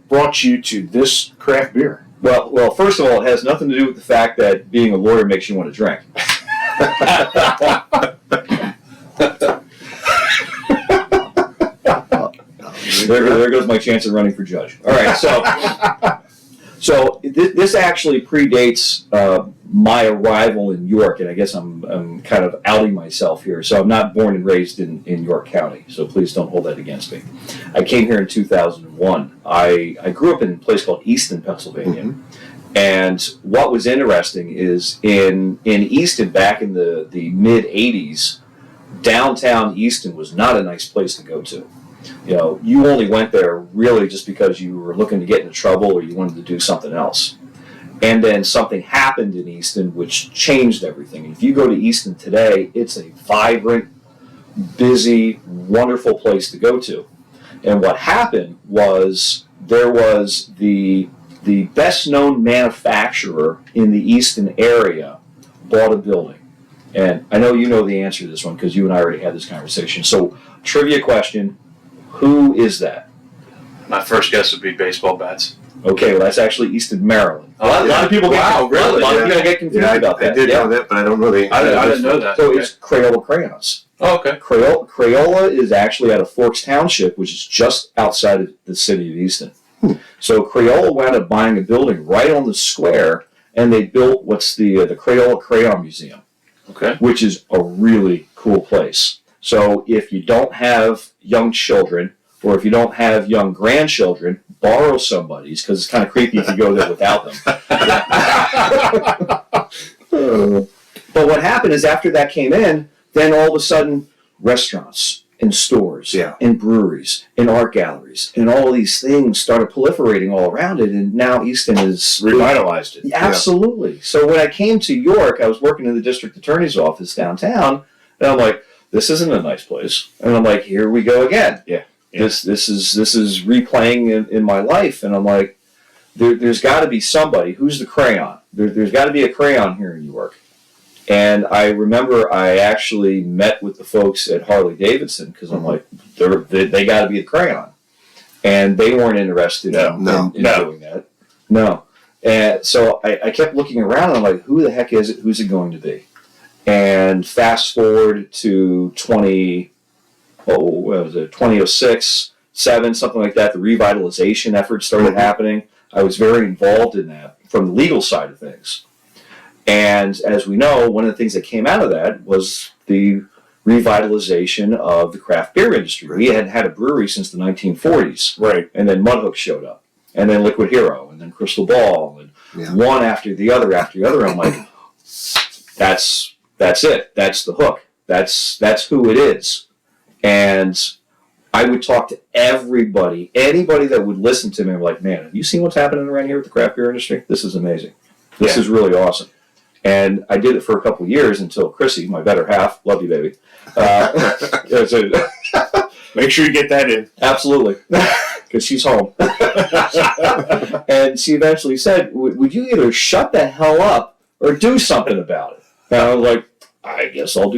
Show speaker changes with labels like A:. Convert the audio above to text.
A: brought you to this craft beer?
B: Well, first of all, it has nothing to do with the fact that being a lawyer makes you want to drink. There goes my chance of running for judge. All right, so this actually predates my arrival in York, and I guess I'm kind of outing myself here. So I'm not born and raised in York County, so please don't hold that against me. I came here in 2001. I grew up in a place called Easton, Pennsylvania. Mm-hmm. And what was interesting is in Easton back in the mid 80s, downtown Easton was not a nice place to go to. You know, you only went there really just because you were looking to get into trouble or you wanted to do something else. And then something happened in Easton which changed everything. And if you go to Easton today, it's a vibrant, busy, wonderful place to go to. And what happened was there was the best known manufacturer in the Easton area bought a building. And I know you know the answer to this one because you and I already had this conversation. So, trivia question, who is that?
C: My first guess would be baseball bats.
B: Okay, well, that's actually Easton, Maryland.
C: A lot of people get
B: confused about that.
A: I did know that, but I don't know the...
C: I didn't know that.
B: So it's Crayola Crayons.
C: Oh, okay.
B: Crayola is actually out of Forks Township, which is just outside of the city of Easton. So Crayola wound up buying a building right on the square, and they built what's the Crayola Crayon Museum,
C: okay,
B: which is a really cool place. So if you don't have young children, or if you don't have young grandchildren, borrow somebody's, because it's kind of creepy if you go there without them. But what happened is after that came in, then all of a sudden restaurants and stores and breweries and art galleries and all these things started proliferating all around it, and now Easton is
A: revitalized it.
B: Absolutely. Yeah. So when I came to York, I was working in the district attorney's office downtown, and I'm like, this isn't a nice place. And I'm like, here we go again.
A: Yeah.
B: This is replaying in my life, and I'm like, there's got to be somebody. Who's the crayon? There's got to be a crayon here in York. And I remember I actually met with the folks at Harley Davidson because I'm like, they got to be the crayon, and they weren't interested in doing that. No, and so I kept looking around and I'm like, who the heck is it? Who's it going to be? And fast forward to 2006, 7, something like that. The revitalization effort started happening. I was very involved in that from the legal side of things. And as we know, one of the things that came out of that was the revitalization of the craft beer industry. We hadn't had a brewery since the 1940s.
A: Right.
B: And then Mudhook showed up. And then Liquid Hero. And then Crystal Ball. And one after the other after the other. I'm like, that's it. That's the hook. That's who it is. And I would talk to anybody that would listen to me. I'm like, man, have you seen what's happening around here with the craft beer industry? This is amazing. This is really awesome. And I did it for a couple of years until Chrissy, my better half, love you, baby.
A: Make sure you get that in.
B: Absolutely, because she's home. And she eventually said, would you either shut the hell up or do something about it? And I was like, I guess I'll do